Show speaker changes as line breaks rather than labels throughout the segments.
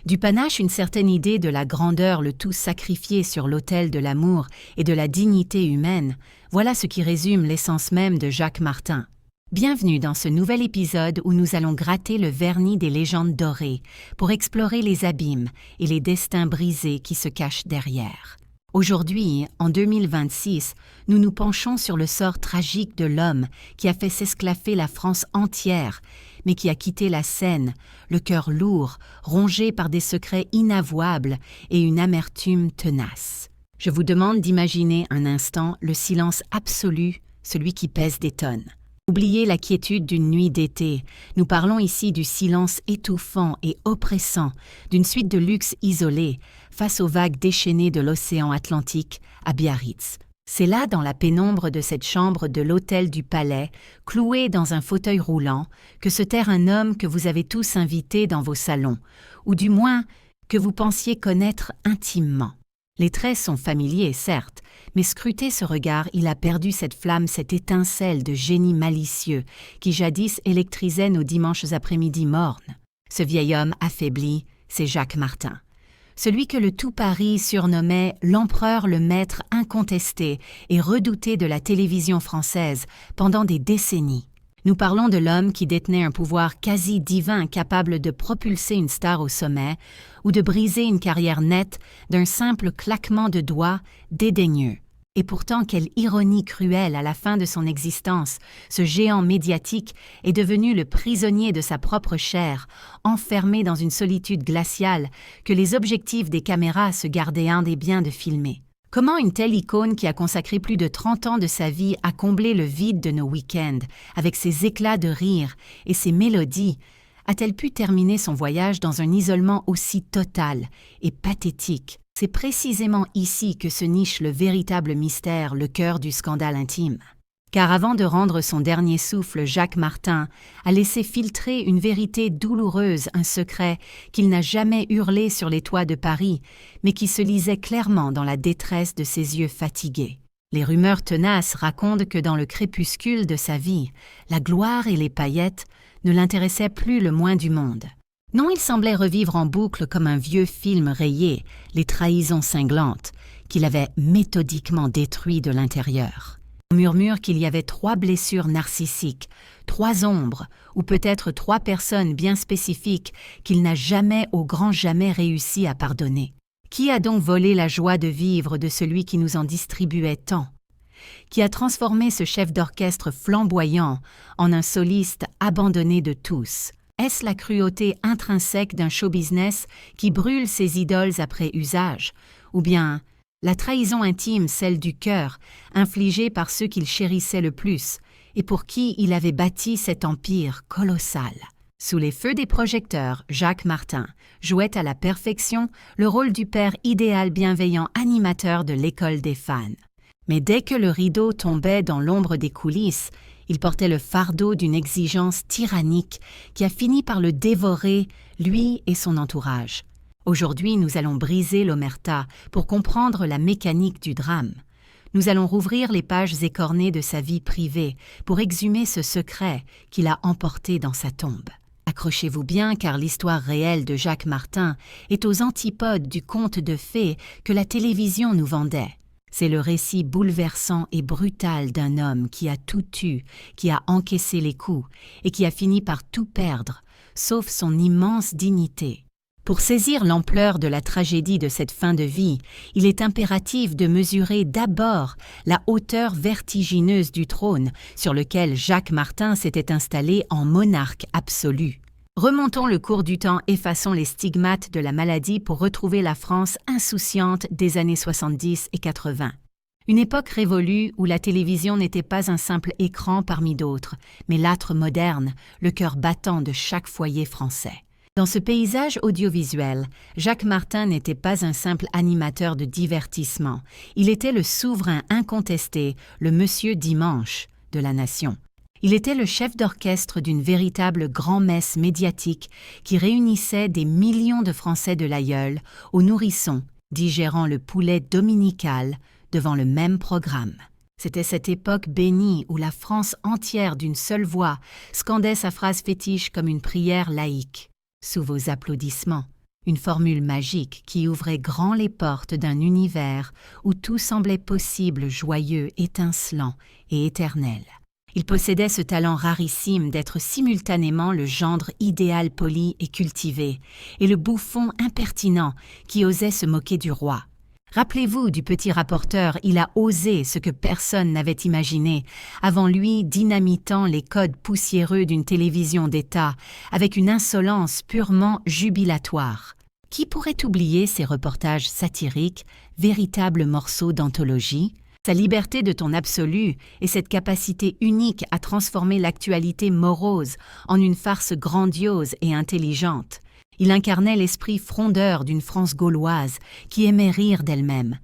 Du panache, une certaine idée de la grandeur, le tout sacrifié sur l'autel de l'amour et de la dignité humaine, voilà ce qui résume l'essence même de Jacques Martin. Bienvenue dans ce nouvel épisode où nous allons gratter le vernis des légendes dorées pour explorer les abîmes et les destins brisés qui se cachent derrière. Aujourd'hui, en 2026, nous nous penchons sur le sort tragique de l'homme qui a fait s'esclaffer la France entière, mais qui a quitté la scène, le cœur lourd, rongé par des secrets inavouables et une amertume tenace. Je vous demande d'imaginer un instant le silence absolu, celui qui pèse des tonnes. Oubliez la quiétude d'une nuit d'été. Nous parlons ici du silence étouffant et oppressant d'une suite de luxe isolés face aux vagues déchaînées de l'océan Atlantique à Biarritz. C'est là, dans la pénombre de cette chambre de l'hôtel du Palais, cloué dans un fauteuil roulant, que se terre un homme que vous avez tous invité dans vos salons, ou du moins que vous pensiez connaître intimement. Les traits sont familiers, certes, mais scrutez ce regard, il a perdu cette flamme, cette étincelle de génie malicieux qui jadis électrisait nos dimanches après-midi mornes. Ce vieil homme affaibli, c'est Jacques Martin. Celui que le tout Paris surnommait l'empereur, le maître incontesté et redouté de la télévision française pendant des décennies. Nous parlons de l'homme qui détenait un pouvoir quasi divin capable de propulser une star au sommet ou de briser une carrière nette d'un simple claquement de doigts dédaigneux. Et pourtant, quelle ironie cruelle, à la fin de son existence, ce géant médiatique est devenu le prisonnier de sa propre chair, enfermé dans une solitude glaciale que les objectifs des caméras se gardaient indébiens de filmer. Comment une telle icône qui a consacré plus de 30 ans de sa vie à combler le vide de nos week-ends, avec ses éclats de rire et ses mélodies, a-t-elle pu terminer son voyage dans un isolement aussi total et pathétique? C'est précisément ici que se niche le véritable mystère, le cœur du scandale intime. Car avant de rendre son dernier souffle, Jacques Martin a laissé filtrer une vérité douloureuse, un secret qu'il n'a jamais hurlé sur les toits de Paris, mais qui se lisait clairement dans la détresse de ses yeux fatigués. Les rumeurs tenaces racontent que dans le crépuscule de sa vie, la gloire et les paillettes ne l'intéressaient plus le moins du monde. Non, il semblait revivre en boucle comme un vieux film rayé, les trahisons cinglantes, qu'il avait méthodiquement détruit de l'intérieur. On murmure qu'il y avait 3 blessures narcissiques, 3 ombres, ou peut-être 3 personnes bien spécifiques qu'il n'a jamais au grand jamais réussi à pardonner. Qui a donc volé la joie de vivre de celui qui nous en distribuait tant? Qui a transformé ce chef d'orchestre flamboyant en un soliste abandonné de tous? Est-ce la cruauté intrinsèque d'un show business qui brûle ses idoles après usage? Ou bien la trahison intime, celle du cœur, infligée par ceux qu'il chérissait le plus et pour qui il avait bâti cet empire colossal? Sous les feux des projecteurs, Jacques Martin jouait à la perfection le rôle du père idéal bienveillant animateur de l'école des fans. Mais dès que le rideau tombait dans l'ombre des coulisses, il portait le fardeau d'une exigence tyrannique qui a fini par le dévorer, lui et son entourage. Aujourd'hui, nous allons briser l'omerta pour comprendre la mécanique du drame. Nous allons rouvrir les pages écornées de sa vie privée pour exhumer ce secret qu'il a emporté dans sa tombe. Accrochez-vous bien car l'histoire réelle de Jacques Martin est aux antipodes du conte de fées que la télévision nous vendait. C'est le récit bouleversant et brutal d'un homme qui a tout eu, qui a encaissé les coups et qui a fini par tout perdre, sauf son immense dignité. Pour saisir l'ampleur de la tragédie de cette fin de vie, il est impératif de mesurer d'abord la hauteur vertigineuse du trône sur lequel Jacques Martin s'était installé en monarque absolu. Remontons le cours du temps, effaçons les stigmates de la maladie pour retrouver la France insouciante des années 70 et 80. Une époque révolue où la télévision n'était pas un simple écran parmi d'autres, mais l'âtre moderne, le cœur battant de chaque foyer français. Dans ce paysage audiovisuel, Jacques Martin n'était pas un simple animateur de divertissement. Il était le souverain incontesté, le monsieur dimanche de la nation. Il était le chef d'orchestre d'une véritable grand-messe médiatique qui réunissait des millions de Français de l'aïeul aux nourrissons, digérant le poulet dominical devant le même programme. C'était cette époque bénie où la France entière d'une seule voix scandait sa phrase fétiche comme une prière laïque. Sous vos applaudissements, une formule magique qui ouvrait grand les portes d'un univers où tout semblait possible, joyeux, étincelant et éternel. Il possédait ce talent rarissime d'être simultanément le gendre idéal poli et cultivé, et le bouffon impertinent qui osait se moquer du roi. Rappelez-vous du petit rapporteur, il a osé ce que personne n'avait imaginé, avant lui dynamitant les codes poussiéreux d'une télévision d'État, avec une insolence purement jubilatoire. Qui pourrait oublier ces reportages satiriques, véritables morceaux d'anthologie? Sa liberté de ton absolu et cette capacité unique à transformer l'actualité morose en une farce grandiose et intelligente. Il incarnait l'esprit frondeur d'une France gauloise qui aimait rire d'elle-même.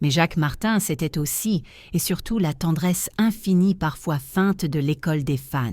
Mais Jacques Martin, c'était aussi et surtout la tendresse infinie parfois feinte de l'école des fans.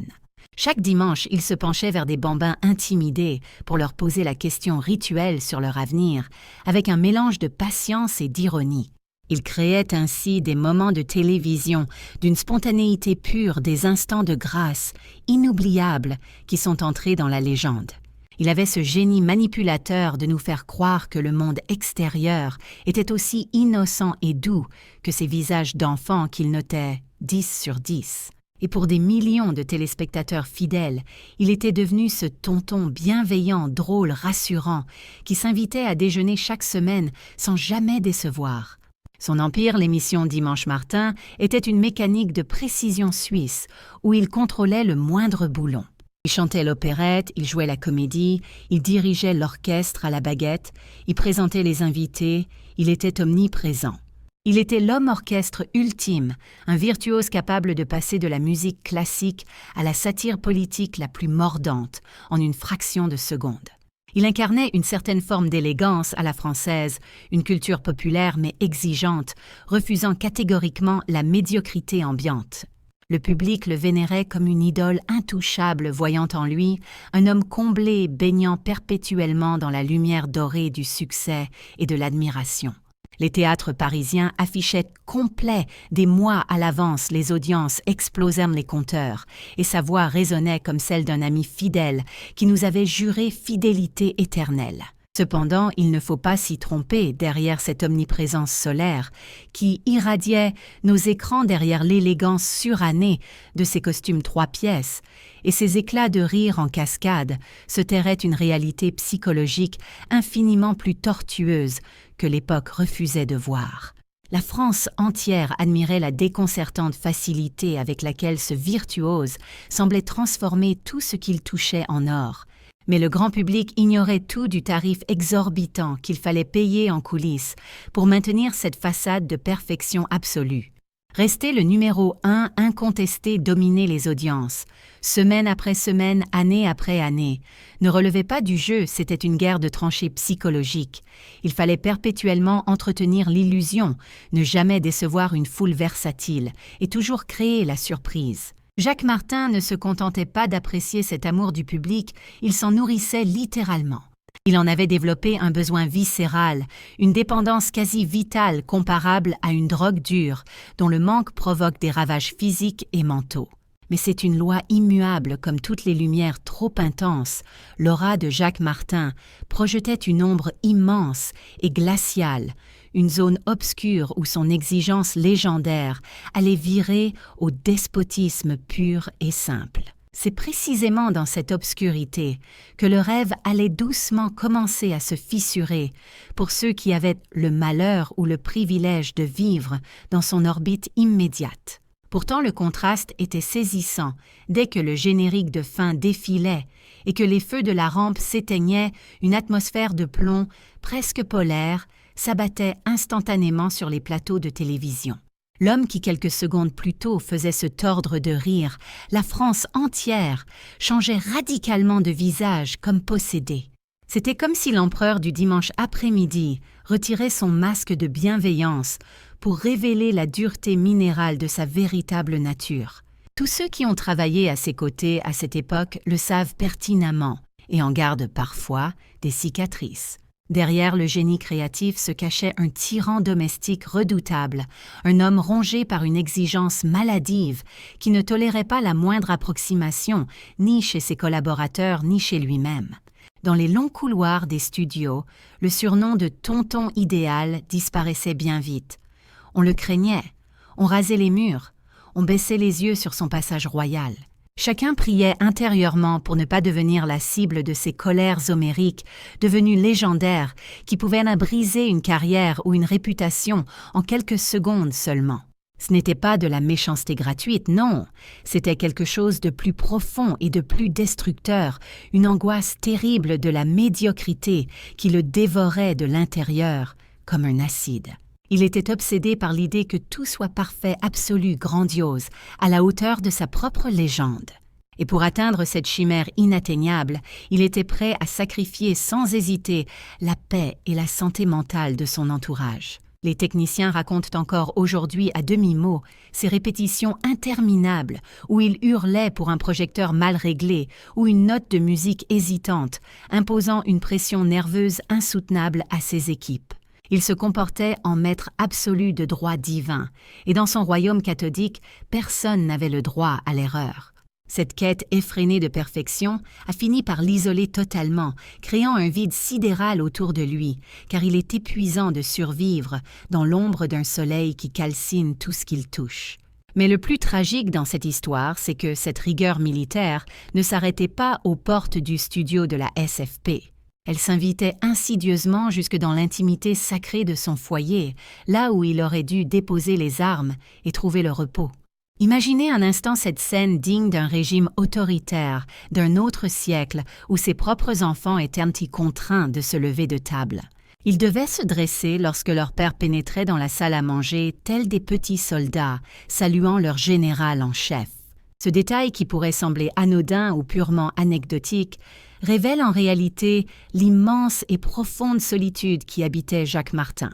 Chaque dimanche, il se penchait vers des bambins intimidés pour leur poser la question rituelle sur leur avenir, avec un mélange de patience et d'ironie. Il créait ainsi des moments de télévision, d'une spontanéité pure, des instants de grâce, inoubliables, qui sont entrés dans la légende. Il avait ce génie manipulateur de nous faire croire que le monde extérieur était aussi innocent et doux que ces visages d'enfants qu'il notait 10 sur 10. Et pour des millions de téléspectateurs fidèles, il était devenu ce tonton bienveillant, drôle, rassurant, qui s'invitait à déjeuner chaque semaine sans jamais décevoir. Son empire, l'émission Dimanche Martin, était une mécanique de précision suisse où il contrôlait le moindre boulon. Il chantait l'opérette, il jouait la comédie, il dirigeait l'orchestre à la baguette, il présentait les invités, il était omniprésent. Il était l'homme-orchestre ultime, un virtuose capable de passer de la musique classique à la satire politique la plus mordante en une fraction de seconde. Il incarnait une certaine forme d'élégance à la française, une culture populaire mais exigeante, refusant catégoriquement la médiocrité ambiante. Le public le vénérait comme une idole intouchable voyant en lui un homme comblé baignant perpétuellement dans la lumière dorée du succès et de l'admiration. Les théâtres parisiens affichaient complets des mois à l'avance les audiences, explosèrent les compteurs, et sa voix résonnait comme celle d'un ami fidèle qui nous avait juré fidélité éternelle. Cependant, il ne faut pas s'y tromper derrière cette omniprésence solaire qui irradiait nos écrans derrière l'élégance surannée de ses costumes 3 pièces, et ses éclats de rire en cascade se terrait une réalité psychologique infiniment plus tortueuse que l'époque refusait de voir. La France entière admirait la déconcertante facilité avec laquelle ce virtuose semblait transformer tout ce qu'il touchait en or. Mais le grand public ignorait tout du tarif exorbitant qu'il fallait payer en coulisses pour maintenir cette façade de perfection absolue. Rester le numéro 1 incontesté dominait les audiences. Semaine après semaine, année après année. Ne relevait pas du jeu, c'était une guerre de tranchées psychologiques. Il fallait perpétuellement entretenir l'illusion, ne jamais décevoir une foule versatile et toujours créer la surprise. Jacques Martin ne se contentait pas d'apprécier cet amour du public, il s'en nourrissait littéralement. Il en avait développé un besoin viscéral, une dépendance quasi vitale comparable à une drogue dure, dont le manque provoque des ravages physiques et mentaux. Mais c'est une loi immuable comme toutes les lumières trop intenses. L'aura de Jacques Martin projetait une ombre immense et glaciale, une zone obscure où son exigence légendaire allait virer au despotisme pur et simple. C'est précisément dans cette obscurité que le rêve allait doucement commencer à se fissurer pour ceux qui avaient le malheur ou le privilège de vivre dans son orbite immédiate. Pourtant, le contraste était saisissant dès que le générique de fin défilait et que les feux de la rampe s'éteignaient, une atmosphère de plomb presque polaire s'abattait instantanément sur les plateaux de télévision. L'homme qui quelques secondes plus tôt faisait se tordre de rire, la France entière changeait radicalement de visage comme possédé. C'était comme si l'empereur du dimanche après-midi retirait son masque de bienveillance pour révéler la dureté minérale de sa véritable nature. Tous ceux qui ont travaillé à ses côtés à cette époque le savent pertinemment et en gardent parfois des cicatrices. Derrière le génie créatif se cachait un tyran domestique redoutable, un homme rongé par une exigence maladive qui ne tolérait pas la moindre approximation, ni chez ses collaborateurs ni chez lui-même. Dans les longs couloirs des studios, le surnom de tonton idéal disparaissait bien vite. On le craignait, on rasait les murs, on baissait les yeux sur son passage royal. Chacun priait intérieurement pour ne pas devenir la cible de ces colères homériques, devenues légendaires, qui pouvaient en briser une carrière ou une réputation en quelques secondes seulement. Ce n'était pas de la méchanceté gratuite, non, c'était quelque chose de plus profond et de plus destructeur, une angoisse terrible de la médiocrité qui le dévorait de l'intérieur comme un acide. Il était obsédé par l'idée que tout soit parfait, absolu, grandiose, à la hauteur de sa propre légende. Et pour atteindre cette chimère inatteignable, il était prêt à sacrifier sans hésiter la paix et la santé mentale de son entourage. Les techniciens racontent encore aujourd'hui à demi-mot ces répétitions interminables où il hurlait pour un projecteur mal réglé ou une note de musique hésitante, imposant une pression nerveuse insoutenable à ses équipes. Il se comportait en maître absolu de droit divin, et dans son royaume cathodique, personne n'avait le droit à l'erreur. Cette quête effrénée de perfection a fini par l'isoler totalement, créant un vide sidéral autour de lui, car il est épuisant de survivre dans l'ombre d'un soleil qui calcine tout ce qu'il touche. Mais le plus tragique dans cette histoire, c'est que cette rigueur militaire ne s'arrêtait pas aux portes du studio de la SFP. Elle s'invitait insidieusement jusque dans l'intimité sacrée de son foyer, là où il aurait dû déposer les armes et trouver le repos. Imaginez un instant cette scène digne d'un régime autoritaire, d'un autre siècle, où ses propres enfants étaient contraints de se lever de table. Ils devaient se dresser lorsque leur père pénétrait dans la salle à manger, tels des petits soldats, saluant leur général en chef. Ce détail qui pourrait sembler anodin ou purement anecdotique révèle en réalité l'immense et profonde solitude qui habitait Jacques Martin.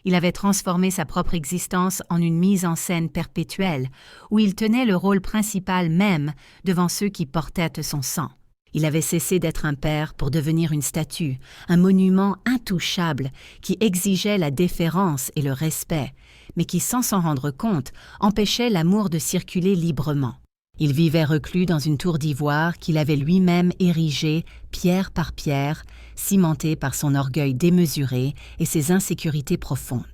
Il avait transformé sa propre existence en une mise en scène perpétuelle, où il tenait le rôle principal même devant ceux qui portaient son sang. Il avait cessé d'être un père pour devenir une statue, un monument intouchable qui exigeait la déférence et le respect, mais qui, sans s'en rendre compte, empêchait l'amour de circuler librement. Il vivait reclus dans une tour d'ivoire qu'il avait lui-même érigée, pierre par pierre, cimentée par son orgueil démesuré et ses insécurités profondes.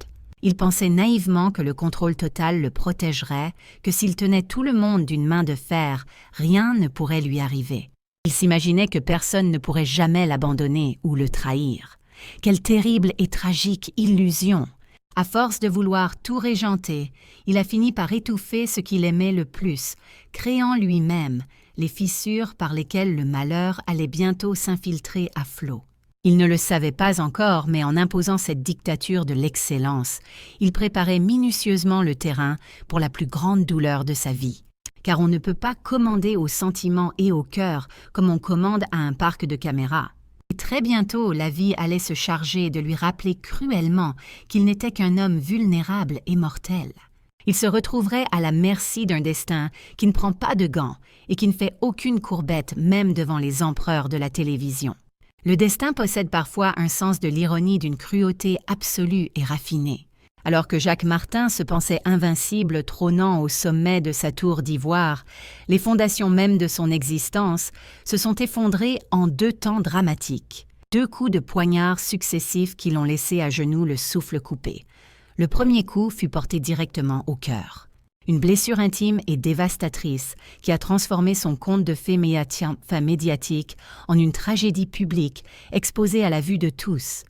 Il pensait naïvement que le contrôle total le protégerait, que s'il tenait tout le monde d'une main de fer, rien ne pourrait lui arriver. Il s'imaginait que personne ne pourrait jamais l'abandonner ou le trahir. Quelle terrible et tragique illusion! À force de vouloir tout régenter, il a fini par étouffer ce qu'il aimait le plus, créant lui-même les fissures par lesquelles le malheur allait bientôt s'infiltrer à flot. Il ne le savait pas encore, mais en imposant cette dictature de l'excellence, il préparait minutieusement le terrain pour la plus grande douleur de sa vie. Car on ne peut pas commander aux sentiments et au cœur comme on commande à un parc de caméras. Et très bientôt, la vie allait se charger de lui rappeler cruellement qu'il n'était qu'un homme vulnérable et mortel. Il se retrouverait à la merci d'un destin qui ne prend pas de gants et qui ne fait aucune courbette même devant les empereurs de la télévision. Le destin possède parfois un sens de l'ironie d'une cruauté absolue et raffinée. Alors que Jacques Martin se pensait invincible trônant au sommet de sa tour d'ivoire, les fondations mêmes de son existence se sont effondrées en 2 temps dramatiques. 2 coups de poignard successifs qui l'ont laissé à genoux le souffle coupé. Le premier coup fut porté directement au cœur. Une blessure intime et dévastatrice qui a transformé son conte de fées médiatique en une tragédie publique exposée à la vue de tous.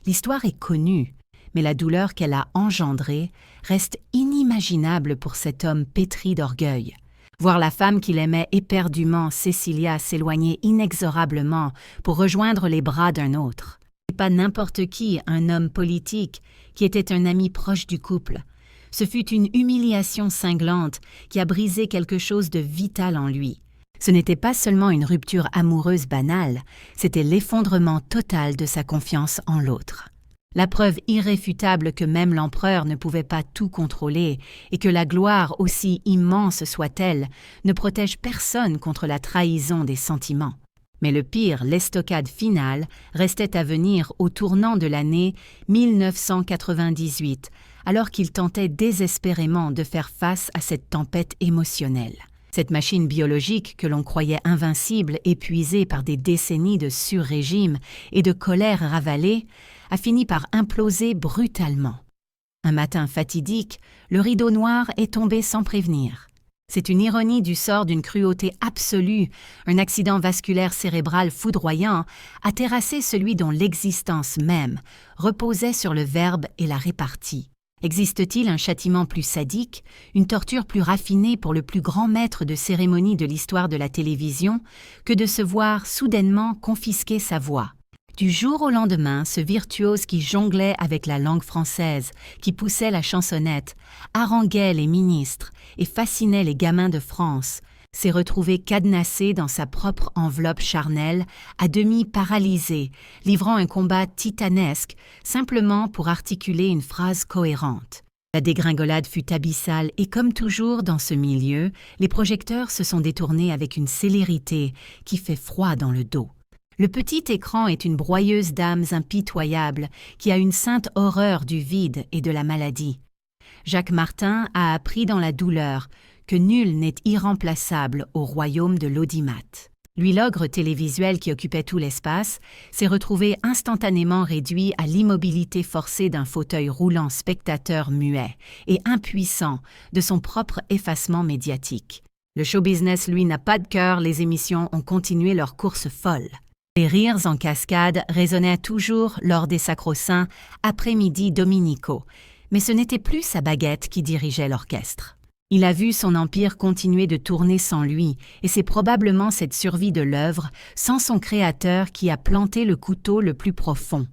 L'histoire est connue, mais la douleur qu'elle a engendrée reste inimaginable pour cet homme pétri d'orgueil. Voir la femme qu'il aimait éperdument, Cécilia, s'éloigner inexorablement pour rejoindre les bras d'un autre. Et pas n'importe qui, un homme politique, qui était un ami proche du couple. Ce fut une humiliation cinglante qui a brisé quelque chose de vital en lui. Ce n'était pas seulement une rupture amoureuse banale, c'était l'effondrement total de sa confiance en l'autre. La preuve irréfutable que même l'empereur ne pouvait pas tout contrôler et que la gloire, aussi immense soit-elle, ne protège personne contre la trahison des sentiments. Mais le pire, l'estocade finale, restait à venir au tournant de l'année 1998, alors qu'il tentait désespérément de faire face à cette tempête émotionnelle. Cette machine biologique que l'on croyait invincible, épuisée par des décennies de sur-régime et de colère ravalée, a fini par imploser brutalement. Un matin fatidique, le rideau noir est tombé sans prévenir. C'est une ironie du sort d'une cruauté absolue, un accident vasculaire cérébral foudroyant a terrassé celui dont l'existence même reposait sur le verbe et la répartie. Existe-t-il un châtiment plus sadique, une torture plus raffinée pour le plus grand maître de cérémonie de l'histoire de la télévision que de se voir soudainement confisquer sa voix? Du jour au lendemain, ce virtuose qui jonglait avec la langue française, qui poussait la chansonnette, haranguait les ministres et fascinait les gamins de France, s'est retrouvé cadenassé dans sa propre enveloppe charnelle, à demi paralysé, livrant un combat titanesque, simplement pour articuler une phrase cohérente. La dégringolade fut abyssale et comme toujours dans ce milieu, les projecteurs se sont détournés avec une célérité qui fait froid dans le dos. Le petit écran est une broyeuse d'âmes impitoyable qui a une sainte horreur du vide et de la maladie. Jacques Martin a appris dans la douleur que nul n'est irremplaçable au royaume de l'audimat. Lui, l'ogre télévisuel qui occupait tout l'espace, s'est retrouvé instantanément réduit à l'immobilité forcée d'un fauteuil roulant spectateur muet et impuissant de son propre effacement médiatique. Le show-business, lui, n'a pas de cœur, les émissions ont continué leur course folle. Les rires en cascade résonnaient toujours lors des sacro-saints après-midi dominicaux, mais ce n'était plus sa baguette qui dirigeait l'orchestre. Il a vu son empire continuer de tourner sans lui, et c'est probablement cette survie de l'œuvre, sans son créateur, qui a planté le couteau le plus profond.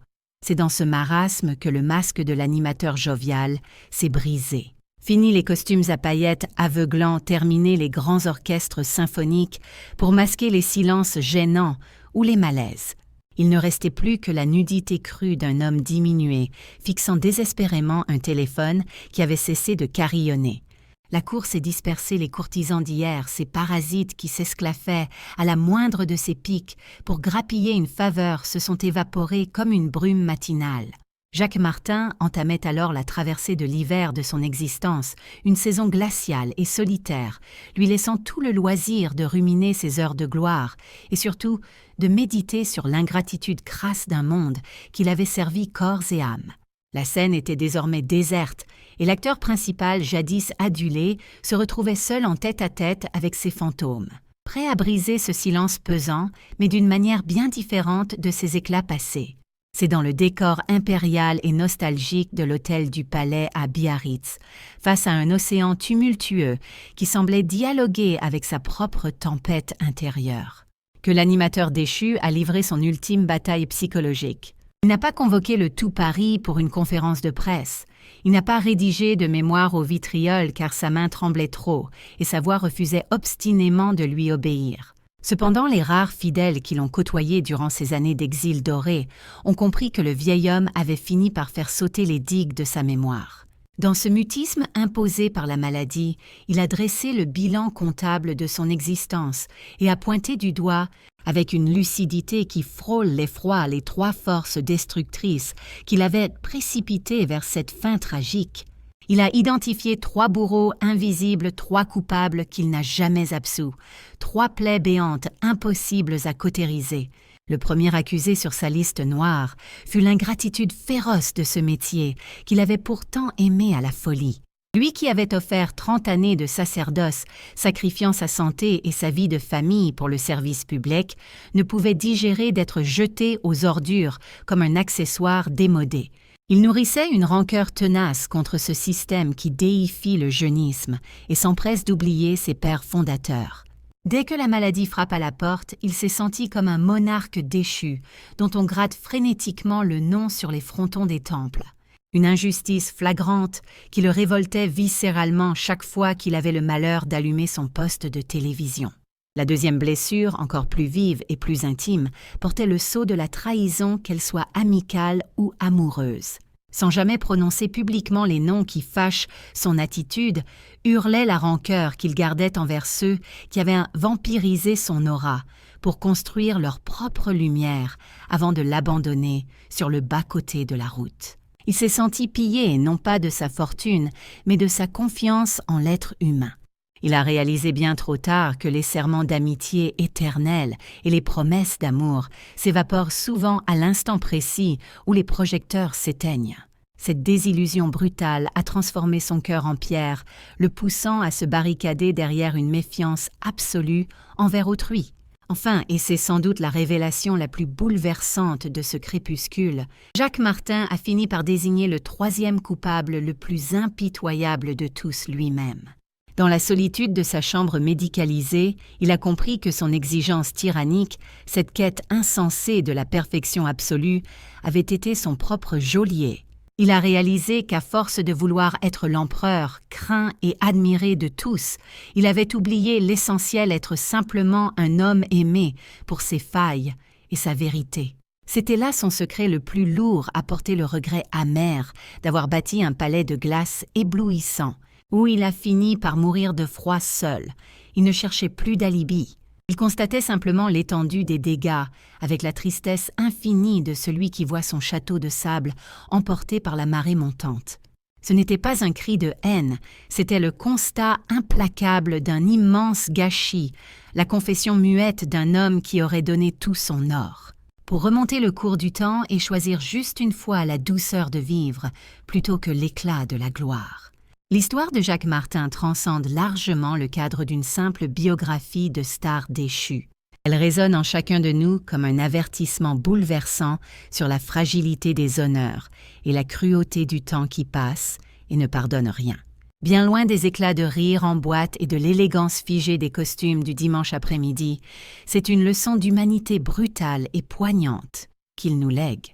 C'est dans ce marasme que le masque de l'animateur jovial s'est brisé. Fini les costumes à paillettes aveuglants, terminés les grands orchestres symphoniques pour masquer les silences gênants ou les malaises. Il ne restait plus que la nudité crue d'un homme diminué, fixant désespérément un téléphone qui avait cessé de carillonner. La course ait dispersé les courtisans d'hier, ces parasites qui s'esclaffaient à la moindre de ses piques pour grappiller une faveur se sont évaporés comme une brume matinale. Jacques Martin entamait alors la traversée de l'hiver de son existence, une saison glaciale et solitaire, lui laissant tout le loisir de ruminer ses heures de gloire et surtout de méditer sur l'ingratitude crasse d'un monde qu'il avait servi corps et âme. La scène était désormais déserte et l'acteur principal, jadis adulé, se retrouvait seul en tête-à-tête avec ses fantômes, prêt à briser ce silence pesant, mais d'une manière bien différente de ses éclats passés. C'est dans le décor impérial et nostalgique de l'hôtel du Palais à Biarritz, face à un océan tumultueux qui semblait dialoguer avec sa propre tempête intérieure, que l'animateur déchu a livré son ultime bataille psychologique. Il n'a pas convoqué le tout Paris pour une conférence de presse. Il n'a pas rédigé de mémoire au vitriol car sa main tremblait trop et sa voix refusait obstinément de lui obéir. Cependant, les rares fidèles qui l'ont côtoyé durant ces années d'exil doré ont compris que le vieil homme avait fini par faire sauter les digues de sa mémoire. Dans ce mutisme imposé par la maladie, il a dressé le bilan comptable de son existence et a pointé du doigt, avec une lucidité qui frôle l'effroi, les trois forces destructrices qui l'avaient précipité vers cette fin tragique. Il a identifié 3 bourreaux invisibles, 3 coupables qu'il n'a jamais absous, 3 plaies béantes impossibles à cautériser. Le premier accusé sur sa liste noire fut l'ingratitude féroce de ce métier qu'il avait pourtant aimé à la folie. Lui qui avait offert 30 années de sacerdoce, sacrifiant sa santé et sa vie de famille pour le service public, ne pouvait digérer d'être jeté aux ordures comme un accessoire démodé. Il nourrissait une rancœur tenace contre ce système qui déifie le jeunisme et s'empresse d'oublier ses pères fondateurs. Dès que la maladie frappe à la porte, il s'est senti comme un monarque déchu, dont on gratte frénétiquement le nom sur les frontons des temples. Une injustice flagrante qui le révoltait viscéralement chaque fois qu'il avait le malheur d'allumer son poste de télévision. La deuxième blessure, encore plus vive et plus intime, portait le sceau de la trahison, qu'elle soit amicale ou amoureuse. Sans jamais prononcer publiquement les noms qui fâchent son attitude, hurlait la rancœur qu'il gardait envers ceux qui avaient vampirisé son aura pour construire leur propre lumière avant de l'abandonner sur le bas-côté de la route. Il s'est senti pillé non pas de sa fortune, mais de sa confiance en l'être humain. Il a réalisé bien trop tard que les serments d'amitié éternelle et les promesses d'amour s'évaporent souvent à l'instant précis où les projecteurs s'éteignent. Cette désillusion brutale a transformé son cœur en pierre, le poussant à se barricader derrière une méfiance absolue envers autrui. Enfin, et c'est sans doute la révélation la plus bouleversante de ce crépuscule, Jacques Martin a fini par désigner le troisième coupable le plus impitoyable de tous lui-même. Dans la solitude de sa chambre médicalisée, il a compris que son exigence tyrannique, cette quête insensée de la perfection absolue, avait été son propre geôlier. Il a réalisé qu'à force de vouloir être l'empereur, craint et admiré de tous, il avait oublié l'essentiel, être simplement un homme aimé pour ses failles et sa vérité. C'était là son secret le plus lourd à porter le regret amer d'avoir bâti un palais de glace éblouissant, où il a fini par mourir de froid seul. Il ne cherchait plus d'alibi. Il constatait simplement l'étendue des dégâts, avec la tristesse infinie de celui qui voit son château de sable emporté par la marée montante. Ce n'était pas un cri de haine, c'était le constat implacable d'un immense gâchis, la confession muette d'un homme qui aurait donné tout son or. Pour remonter le cours du temps et choisir juste une fois la douceur de vivre, plutôt que l'éclat de la gloire. L'histoire de Jacques Martin transcende largement le cadre d'une simple biographie de star déchue. Elle résonne en chacun de nous comme un avertissement bouleversant sur la fragilité des honneurs et la cruauté du temps qui passe et ne pardonne rien. Bien loin des éclats de rire en boîte et de l'élégance figée des costumes du dimanche après-midi, c'est une leçon d'humanité brutale et poignante qu'il nous lègue.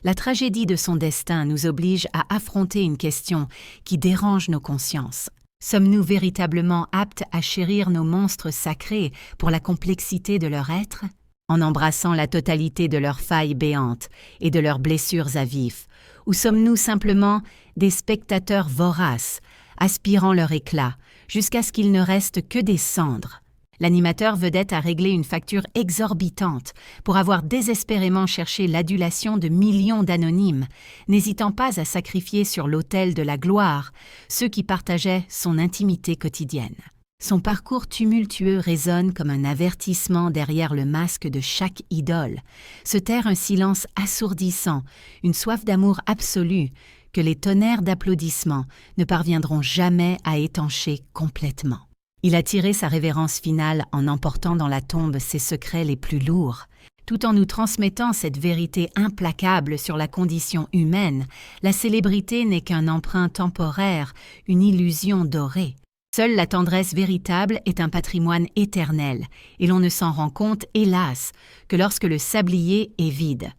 La tragédie de son destin nous oblige à affronter une question qui dérange nos consciences. Sommes-nous véritablement aptes à chérir nos monstres sacrés pour la complexité de leur être, en embrassant la totalité de leurs failles béantes et de leurs blessures à vif, ou sommes-nous simplement des spectateurs voraces, aspirant leur éclat, jusqu'à ce qu'il ne reste que des cendres? L'animateur vedette a réglé une facture exorbitante pour avoir désespérément cherché l'adulation de millions d'anonymes, n'hésitant pas à sacrifier sur l'autel de la gloire ceux qui partageaient son intimité quotidienne. Son parcours tumultueux résonne comme un avertissement derrière le masque de chaque idole, se terre un silence assourdissant, une soif d'amour absolue que les tonnerres d'applaudissements ne parviendront jamais à étancher complètement. Il a tiré sa révérence finale en emportant dans la tombe ses secrets les plus lourds. Tout en nous transmettant cette vérité implacable sur la condition humaine, la célébrité n'est qu'un emprunt temporaire, une illusion dorée. Seule la tendresse véritable est un patrimoine éternel, et l'on ne s'en rend compte, hélas, que lorsque le sablier est vide.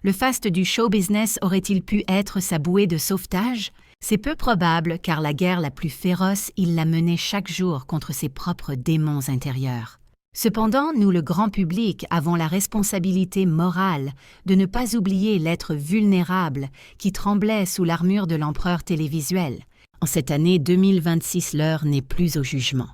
Le faste du show business aurait-il pu être sa bouée de sauvetage ? C'est peu probable car la guerre la plus féroce, il la menait chaque jour contre ses propres démons intérieurs. Cependant, nous, le grand public, avons la responsabilité morale de ne pas oublier l'être vulnérable qui tremblait sous l'armure de l'empereur télévisuel. En cette année 2026, l'heure n'est plus au jugement.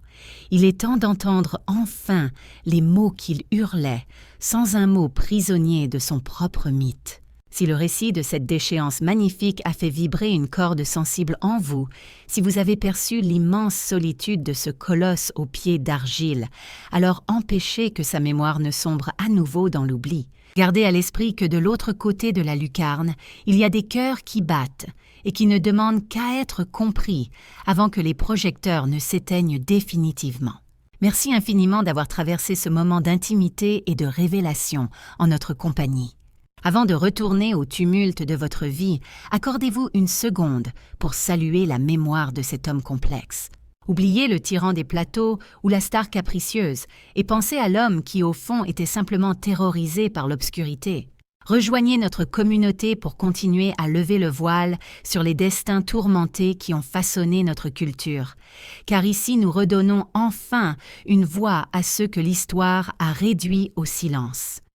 Il est temps d'entendre enfin les mots qu'il hurlait, sans un mot prisonnier de son propre mythe. Si le récit de cette déchéance magnifique a fait vibrer une corde sensible en vous, si vous avez perçu l'immense solitude de ce colosse aux pieds d'argile, alors empêchez que sa mémoire ne sombre à nouveau dans l'oubli. Gardez à l'esprit que de l'autre côté de la lucarne, il y a des cœurs qui battent et qui ne demandent qu'à être compris avant que les projecteurs ne s'éteignent définitivement. Merci infiniment d'avoir traversé ce moment d'intimité et de révélation en notre compagnie. Avant de retourner au tumulte de votre vie, accordez-vous une seconde pour saluer la mémoire de cet homme complexe. Oubliez le tyran des plateaux ou la star capricieuse et pensez à l'homme qui, au fond, était simplement terrorisé par l'obscurité. Rejoignez notre communauté pour continuer à lever le voile sur les destins tourmentés qui ont façonné notre culture. Car ici, nous redonnons enfin une voix à ceux que l'histoire a réduits au silence.